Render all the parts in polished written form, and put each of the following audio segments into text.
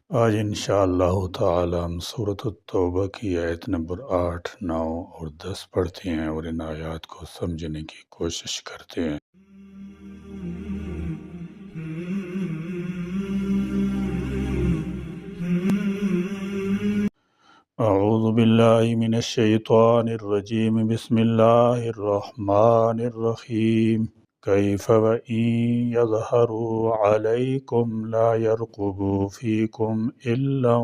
آج انشاءاللہ تعالی ہم سورۃ التوبہ کی آیت نمبر 8، 9 اور 10 پڑھتے ہیں اور ان آیات کو سمجھنے کی کوشش کرتے ہیں۔ اعوذ باللہ من الشیطان الرجیم، بسم اللہ الرحمن الرحیم۔ کیف وإن يظہروا علیکم لا يرقبوا فیکم الا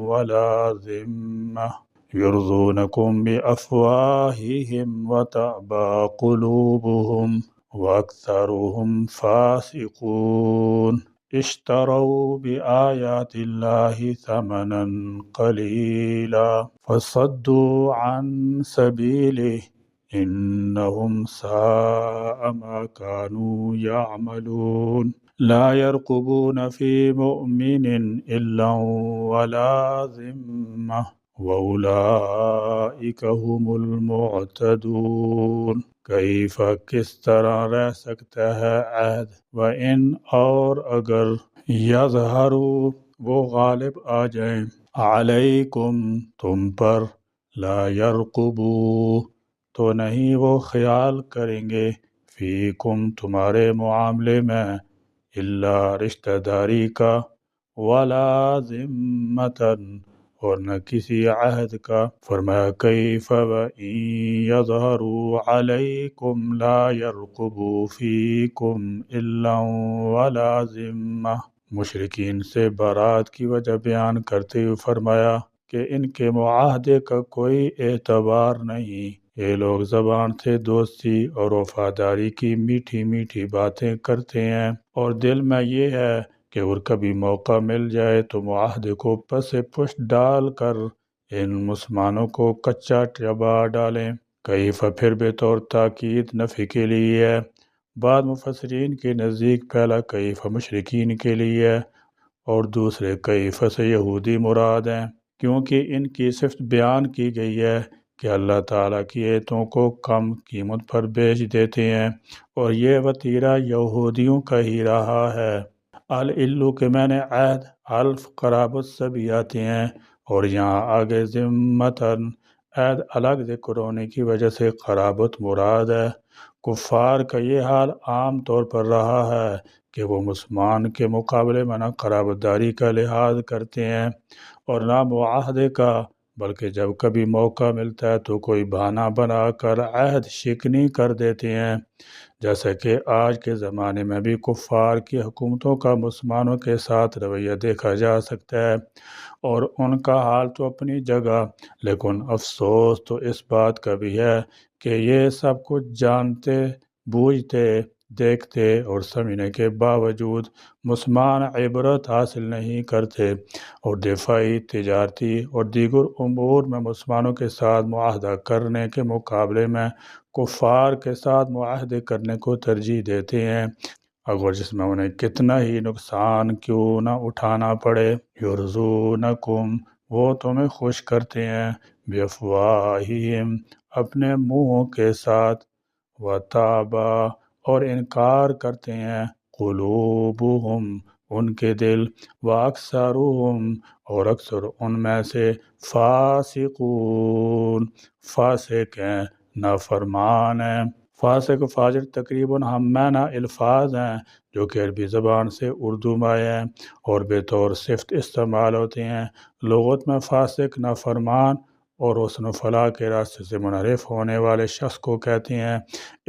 ولا ذمہ یرضونکم بافواہہم وتأبی قلوبہم واکثرہم فاسقون۔ اشتروا بآیات اللہ ثمنا قلیلا فصدوا عن سبیلہ انہم ساء ما كانوا يعملون۔ لا يرقبون في مؤمن الا ولا ذمہ واولئک هم المعتدون۔ کیف کس طرح رہ سکتا ہے عہد، وَإِنْ اور اگر یظہروا وہ غالب آ جائیں، علیکم تم پر، لا یرقبوا تو نہیں وہ خیال کریں گے، فیکم تمہارے معاملے میں، الا رشتہ داری کا، ولا ذمۃً اور نہ کسی عہد کا۔ فرمایا کیف وإن یظہروا علیکم لا یرقبوا فیکم الا ولا ذمہ۔ مشرکین سے برات کی وجہ بیان کرتے ہوئے فرمایا کہ ان کے معاہدے کا کوئی اعتبار نہیں، یہ لوگ زبان سے دوستی اور وفاداری کی میٹھی میٹھی باتیں کرتے ہیں، اور دل میں یہ ہے کہ اور کبھی موقع مل جائے تو معاہدے کو پس پشت ڈال کر ان مسلمانوں کو کچا چبا ڈالیں۔ کیف پھر بطور تاکید نفی کے لیے ہے، بعض مفسرین کے نزدیک پہلا کیف مشرکین کے لیے ہے اور دوسرے کیف سے یہودی مراد ہیں، کیونکہ ان کی صفت بیان کی گئی ہے کہ اللہ تعالیٰ کی آیتوں کو کم قیمت پر بیچ دیتے ہیں، اور یہ وتیرہ یہودیوں کا ہی رہا ہے۔ العلو کے معنی عہد، حلف، قرابت سے بھی آتے ہیں، اور یہاں آگے ذمتاً عہد الگ ذکر ہونے کی وجہ سے قرابت مراد ہے۔ کفار کا یہ حال عام طور پر رہا ہے کہ وہ مسلمان کے مقابلے میں نہ قرابت داری کا لحاظ کرتے ہیں اور نہ معاہدے کا، بلکہ جب کبھی موقع ملتا ہے تو کوئی بہانہ بنا کر عہد شکنی کر دیتے ہیں، جیسا کہ آج کے زمانے میں بھی کفار کی حکومتوں کا مسلمانوں کے ساتھ رویہ دیکھا جا سکتا ہے، اور ان کا حال تو اپنی جگہ، لیکن افسوس تو اس بات کا بھی ہے کہ یہ سب کچھ جانتے، بوجھتے، دیکھتے اور سمجھنے کے باوجود مسلمان عبرت حاصل نہیں کرتے اور دفاعی، تجارتی اور دیگر امور میں مسلمانوں کے ساتھ معاہدہ کرنے کے مقابلے میں کفار کے ساتھ معاہدے کرنے کو ترجیح دیتے ہیں، اگر جس میں انہیں کتنا ہی نقصان کیوں نہ اٹھانا پڑے۔ یرزونکم وہ تمہیں خوش کرتے ہیں، بافواہہم اپنے منہوں کے ساتھ، وتابا اور انکار کرتے ہیں، قلوبہم ان کے دل، واکثرہم اور اکثر ان میں سے، فاسقون فاسق ہیں، نافرمان ہیں۔ فاسق و فاجر تقریباً ہم معنی الفاظ ہیں جو کہ عربی زبان سے اردو میں آئے ہیں اور بطور صفت استعمال ہوتے ہیں۔ لغت میں فاسق نافرمان اور حسن و فلاح کے راستے سے منحرف ہونے والے شخص کو کہتے ہیں۔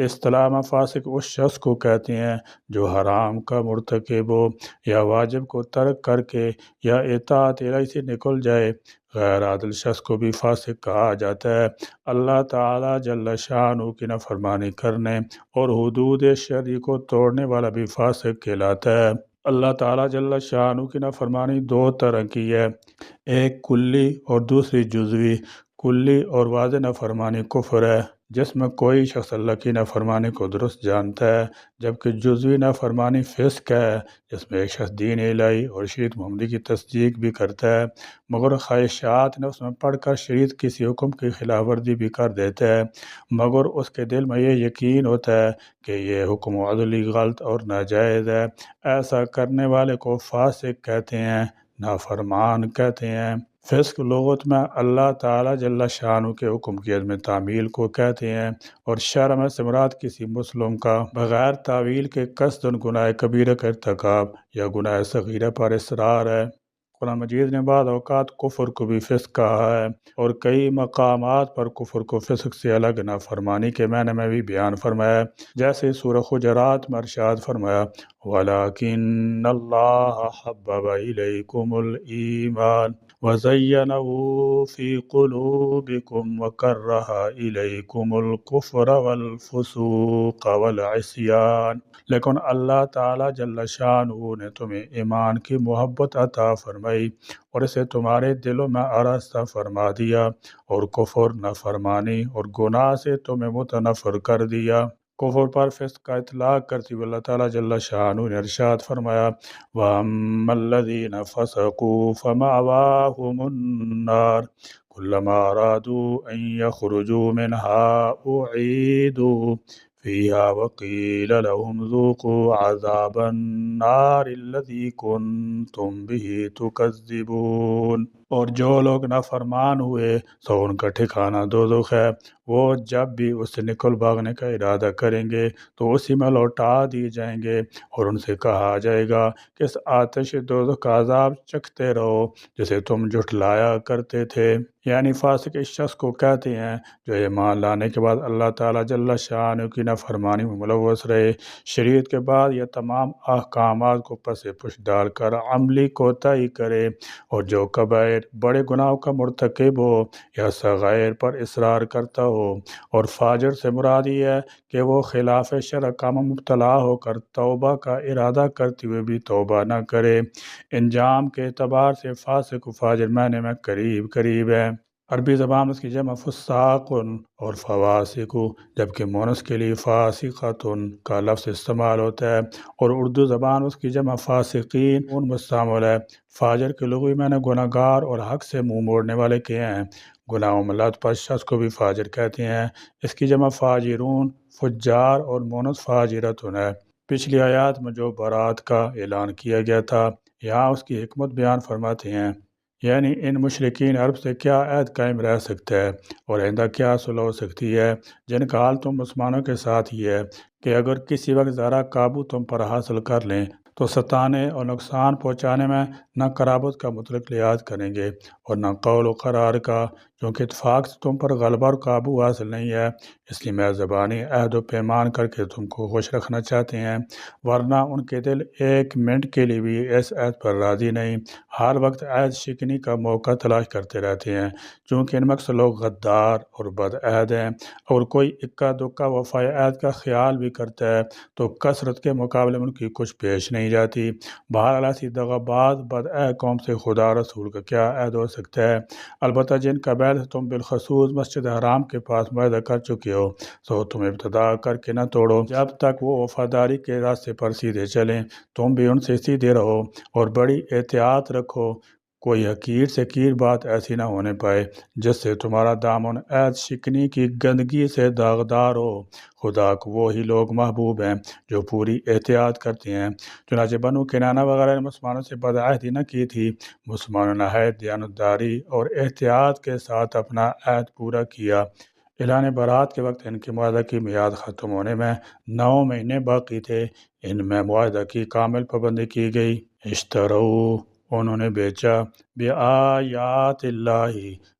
اصطلاح میں فاسق اس شخص کو کہتے ہیں جو حرام کا مرتکب ہو یا واجب کو ترک کر کے یا اطاعت الہی سے نکل جائے۔ غیر عادل شخص کو بھی فاسق کہا جاتا ہے۔ اللہ تعالیٰ جل شانہ کی نافرمانی کرنے اور حدود شرعی کو توڑنے والا بھی فاسق کہلاتا ہے۔ اللہ تعالیٰ جل شانہ کی نافرمانی دو طرح کی ہے، ایک کلی اور دوسری جزوی۔ کلی اور واضح نافرمانی کفر ہے جس میں کوئی شخص اللہ کی نافرمانی کو درست جانتا ہے، جبکہ جزوی نافرمانی فسق ہے جس میں ایک شخص دین الہی اور شریعت محمدی کی تصدیق بھی کرتا ہے مگر خواہشات نفس میں پڑھ کر شریعت کسی حکم کی خلاف ورزی بھی کر دیتا ہے، مگر اس کے دل میں یہ یقین ہوتا ہے کہ یہ حکم عدلی غلط اور ناجائز ہے۔ ایسا کرنے والے کو فاسق کہتے ہیں، نافرمان کہتے ہیں۔ فسق لغت میں اللہ تعالیٰ جل شانہ کے حکم کی عدم تعمیل کو کہتے ہیں، اور شرع میں سے مراد کسی مسلم کا بغیر تعویل کے قصداً گناہ کبیرہ کا ارتکاب یا گناہ صغیرہ پر اصرار ہے۔ قرآن مجید نے بعض اوقات کفر کو بھی فسق کہا ہے، اور کئی مقامات پر کفر کو فسق سے الگ نافرمانی کے معنی میں بھی بیان فرمایا ہے، جیسے سورہ حجرات میں ارشاد فرمایا وَلَكِنَّ اللَّهَ حَبَّبَ إِلَيْكُمُ الْإِيمَانَ وَزَيَّنَهُ فِي قُلُوبِكُمْ وَكَرَّهَ إِلَيْكُمُ الْكُفْرَ وَالْفُسُوقَ وَالْعِصْيَانَ، لیکن اللہ تعالیٰ جل شانہ نے تمہیں ایمان کی محبت عطا فرمائی اور اسے تمہارے دلوں میں آراستہ فرما دیا، اور کفر، نافرمانی اور گناہ سے تمہیں متنفر کر دیا۔ کفر پر فسق کا اطلاق کرتے ہوئے اللہ تعالیٰ جل شانہ نے ارشاد فرمایا وَأَمَّا الَّذِينَ فَسَقُوا فَمَأْوَاهُمُ النَّارُ كُلَّمَا أَرَادُوا أَن يَخْرُجُوا مِنْهَا أُعِيدُوا فِيهَا وَقِيلَ لَهُمْ ذُوقُوا عَذَابَ النَّارِ الَّذِي كُنْتُمْ بِهِ تُكَذِّبُونَ، اور جو لوگ نافرمان ہوئے تو ان کا ٹھکانہ دوزخ ہے، وہ جب بھی اس سے نکل بھاگنے کا ارادہ کریں گے تو اسی میں لوٹا دیے جائیں گے، اور ان سے کہا جائے گا کہ اس آتش دوزخ کا عذاب چکھتے رہو جسے تم جھٹلایا کرتے تھے۔ یعنی فاسق اس شخص کو کہتے ہیں جو ایمان لانے کے بعد اللہ تعالیٰ جل شانہ کی نافرمانی میں ملوث رہے، شریعت کے بعد یہ تمام احکامات کو پس پش ڈال کر عملی کوتاہی کرے، اور جو کبائر بڑے گناہوں کا مرتکب ہو یا صغائر پر اصرار کرتا ہو، اور فاجر سے مراد یہ ہے کہ وہ خلاف شرع کام مبتلا ہو کر توبہ کا ارادہ کرتے ہوئے بھی توبہ نہ کرے۔ انجام کے اعتبار سے فاسق و فاجر معنی میں قریب قریب ہے۔ عربی زبان میں اس کی جمع فساق اور فواسق، جبکہ مونس کے لیے فاسقۃ کا لفظ استعمال ہوتا ہے، اور اردو زبان میں اس کی جمع فاسقین مستعمل ہے۔ فاجر کے لغوی معنی گناہ گار اور حق سے منہ موڑنے والے کے ہیں۔ گناہوں میں لت پت شخص کو بھی فاجر کہتے ہیں۔ اس کی جمع فاجرون، فجار، اور مونس فاجرتن ہے۔ پچھلی آیات میں جو برات کا اعلان کیا گیا تھا، یہاں اس کی حکمت بیان فرماتے ہیں، یعنی ان مشرکین عرب سے کیا عہد قائم رہ سکتا ہے اور آئندہ کیا صلح ہو سکتی ہے، جن کا حال تم مسلمانوں کے ساتھ یہ ہے کہ اگر کسی وقت ذرا قابو تم پر حاصل کر لیں تو ستانے اور نقصان پہنچانے میں نہ قرابت کا مطلق لحاظ کریں گے اور نہ قول و قرار کا، کیونکہ اتفاق سے تم پر غلبہ اور قابو حاصل نہیں ہے، اس لیے میں زبانی عہد و پیمان کر کے تم کو خوش رکھنا چاہتے ہیں، ورنہ ان کے دل ایک منٹ کے لیے بھی اس عہد پر راضی نہیں، ہر وقت عہد شکنی کا موقع تلاش کرتے رہتے ہیں، چونکہ ان میں اکثر لوگ غدار اور بد عہد ہیں، اور کوئی اکا دکا وفائے عہد کا خیال بھی کرتا ہے تو کثرت کے مقابلے میں ان کی کچھ پیش نہیں جاتی۔ بہرحال ایسی دغاباز بد عہد قوم سے خدا رسول کا کیا عہد ہو سکتا ہے؟ البتہ جن قبائل سے تم بالخصوص مسجد حرام کے پاس معاہدہ کر چکے ہو سو تم ابتدا کر کے نہ توڑو، جب تک وہ وفاداری کے راستے پر سیدھے چلیں، تم بھی ان سے سیدھے رہو اور بڑی احتیاط رکھو، کوئی حقیر سے کیر بات ایسی نہ ہونے پائے جس سے تمہارا دامن عہد شکنی کی گندگی سے داغدار ہو۔ خدا کو وہی لوگ محبوب ہیں جو پوری احتیاط کرتے ہیں۔ چنانچہ بنو کنانہ وغیرہ نے مسلمانوں سے بد عہدی نہ کی تھی، مسلمانوں نے نہایت دیانتداری اور احتیاط کے ساتھ اپنا عہد پورا کیا۔ اعلان برات کے وقت ان کے معاہدہ کی میعاد ختم ہونے میں 9 مہینے باقی تھے، ان میں معاہدہ کی کامل پابندی کی گئی۔ اشترو، انہوں نے بیچا، بآیات اللہ،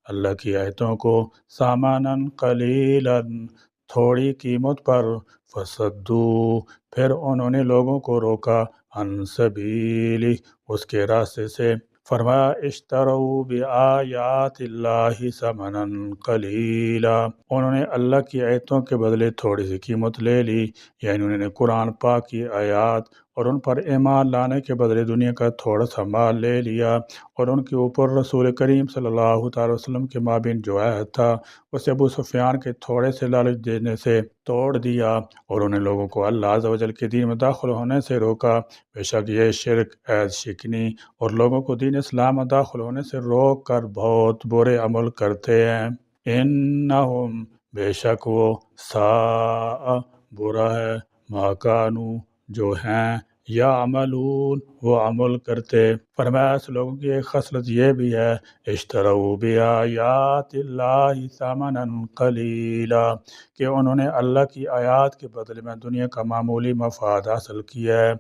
اللہ کی آیتوں کو، ساماناً قلیلاً، تھوڑی قیمت پر، فصدو، پھر انہوں نے لوگوں کو روکا، عن سبیلہ، اس کے راستے سے، فرمایا اشتروا بآیات اللہ ثمنا قلیلا، انہوں نے اللہ کی آیتوں کے بدلے تھوڑی سی قیمت لے لی، یعنی انہوں نے قرآن پاک کی آیات اور ان پر ایمان لانے کے بدلے دنیا کا تھوڑا سا مال لے لیا، اور ان کے اوپر رسول کریم صلی اللہ تعالی وسلم کے مابین جو عہد تھا اسے ابو سفیان کے تھوڑے سے لالچ دینے سے توڑ دیا، اور انہیں لوگوں کو اللہ عز و جل کے دین میں داخل ہونے سے روکا۔ بے شک یہ شرک، عہد شکنی اور لوگوں کو دین اسلام میں داخل ہونے سے روک کر بہت برے عمل کرتے ہیں۔ انہم، بے شک وہ، ساء، برا ہے، ما کانوا، جو ہیں، یعملون وہ عمل کرتے۔ فرمایا ایسے لوگوں کی ایک خصلت یہ بھی ہے، اشتروا بآیات اللہ ثمنا قلیلا، کہ انہوں نے اللہ کی آیات کے بدلے میں دنیا کا معمولی مفاد حاصل کیا ہے۔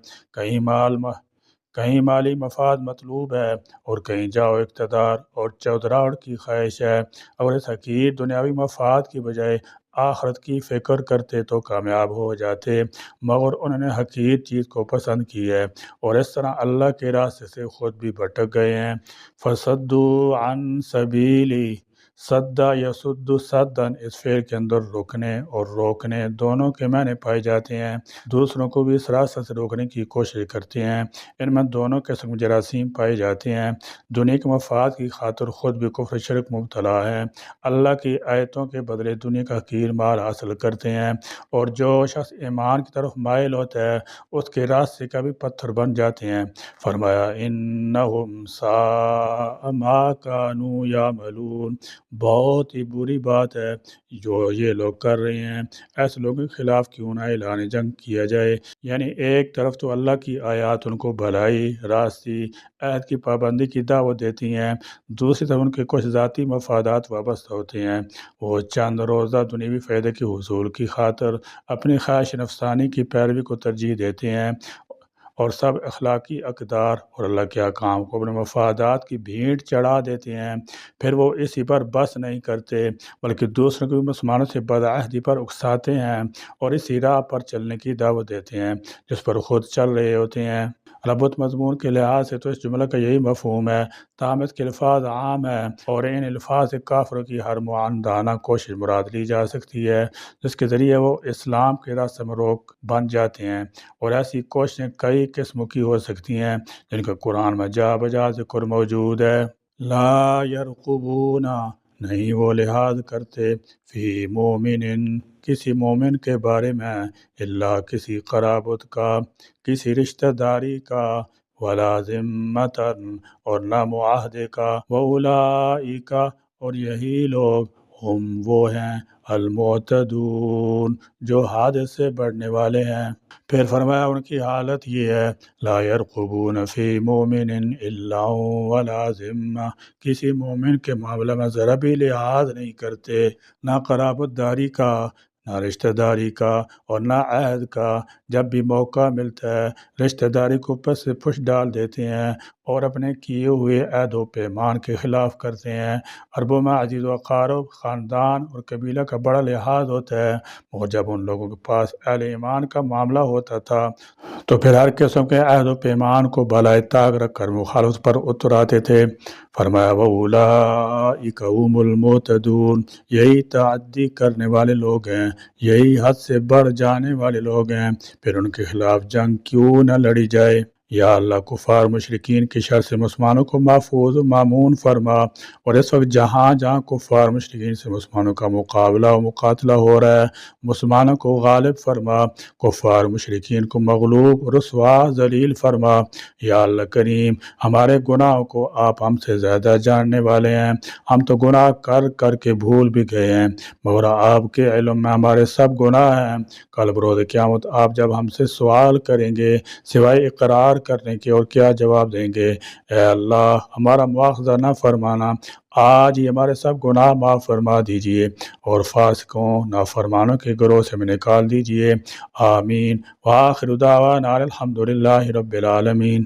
کہیں مالی مفاد مطلوب ہے اور کہیں جاؤ اقتدار اور چودراہٹ کی خواہش ہے۔ اور اس حقیر دنیاوی مفاد کی بجائے آخرت کی فکر کرتے تو کامیاب ہو جاتے، مگر انہوں نے حقیر چیز کو پسند کی ہے اور اس طرح اللہ کے راستے سے خود بھی بھٹک گئے ہیں۔ فصدوا عن سبیلی، صدا یصد صدن، اس فعل کے اندر رکنے اور روکنے دونوں کے معنی پائے جاتے ہیں۔ دوسروں کو بھی اس راستے سے روکنے کی کوشش کرتے ہیں، ان میں دونوں قسم جراثیم پائے جاتے ہیں۔ دنیا کے مفاد کی خاطر خود بھی کفر شرک مبتلا ہے، اللہ کی آیتوں کے بدلے دنیا کا حقیر مال حاصل کرتے ہیں، اور جو شخص ایمان کی طرف مائل ہوتا ہے اس کے راستے کا بھی پتھر بن جاتے ہیں۔ فرمایا انہم ساء ما کانوا یعملون، بہت ہی بری بات ہے جو یہ لوگ کر رہے ہیں۔ ایسے لوگوں کے خلاف کیوں نہ اعلان جنگ کیا جائے، یعنی ایک طرف تو اللہ کی آیات ان کو بھلائی، راستی، عہد کی پابندی کی دعوت دیتی ہیں، دوسری طرف ان کے کچھ ذاتی مفادات وابستہ ہوتے ہیں۔ وہ چند روزہ دنیوی فائدے کے حصول کی خاطر اپنی خواہش نفسانی کی پیروی کو ترجیح دیتے ہیں اور سب اخلاقی اقدار اور اللہ کے احکام کو اپنے مفادات کی بھیڑ چڑھا دیتے ہیں۔ پھر وہ اسی پر بس نہیں کرتے بلکہ دوسروں کو بھی مسلمانوں سے بدعہدی پر اکساتے ہیں اور اسی راہ پر چلنے کی دعوت دیتے ہیں جس پر خود چل رہے ہوتے ہیں۔ ربط مضمون کے لحاظ سے تو اس جملہ کا یہی مفہوم ہے، تاہم اس کے الفاظ عام ہیں اور ان الفاظ سے کافروں کی ہر معاندانہ کوشش مراد لی جا سکتی ہے جس کے ذریعے وہ اسلام کے راستے میں روک بن جاتے ہیں، اور ایسی کوششیں کئی قسموں کی ہو سکتی ہیں جن کا قرآن میں جا بجا ذکر موجود ہے۔ لا یرقبون، نہیں وہ لحاظ کرتے، فی مومن، کسی مومن کے بارے میں، الا کسی قرابت کا، کسی رشتہ داری کا، ولا ذمتن، اور نہ معاہدے کا، واولئک، اور یہی لوگ، ہم وہ ہیں، المعتدون، جو حد سے بڑھنے والے ہیں۔ پھر فرمایا ان کی حالت یہ ہے، لا یرقبون فی مومن الا ولا ذمہ، کسی مومن کے معاملے میں ذرا بھی لحاظ نہیں کرتے، نہ قرابت داری کا، نہ رشتہ داری کا، اور نہ عہد کا۔ جب بھی موقع ملتا ہے رشتہ داری کو پس سے پش ڈال دیتے ہیں اور اپنے کیے ہوئے عہد و پیمان کے خلاف کرتے ہیں۔ عربوں میں عزیز و اقارب، خاندان اور قبیلہ کا بڑا لحاظ ہوتا ہے، اور جب ان لوگوں کے پاس اہل ایمان کا معاملہ ہوتا تھا تو پھر ہر قسم کے عہد و پیمان کو بالائے طاق رکھ کر مخالفت پر اتر آتے تھے۔ فرمایا وَأُولَئِكَ هُمُ الْمُعْتَدُونَ، یہی تعدی کرنے والے لوگ ہیں، یہی حد سے بڑھ جانے والے لوگ ہیں۔ پھر ان کے خلاف جنگ کیوں نہ لڑی جائے۔ یا اللہ کفار مشرکین کی شر سے مسلمانوں کو محفوظ و مامون فرما، اور اس وقت جہاں جہاں کفار مشرکین سے مسلمانوں کا مقابلہ و مقاتلہ ہو رہا ہے مسلمانوں کو غالب فرما، کفار مشرکین کو مغلوب رسوا ذلیل فرما۔ یا اللہ کریم، ہمارے گناہوں کو آپ ہم سے زیادہ جاننے والے ہیں، ہم تو گناہ کر کر کے بھول بھی گئے ہیں، مگر آپ کے علم میں ہمارے سب گناہ ہیں۔ کل بروز قیامت آپ جب ہم سے سوال کریں گے سوائے اقرار کرنے کے اور کیا جواب دیں گے؟ اے اللہ ہمارا مواخذہ نہ فرمانا، آج ہی ہمارے سب گناہ معاف فرما دیجئے اور فاسقوں نافرمانوں کے گروہ سے ہمیں نکال دیجئے، آمین۔ وآخر دعوانا الحمدللہ رب العالمین۔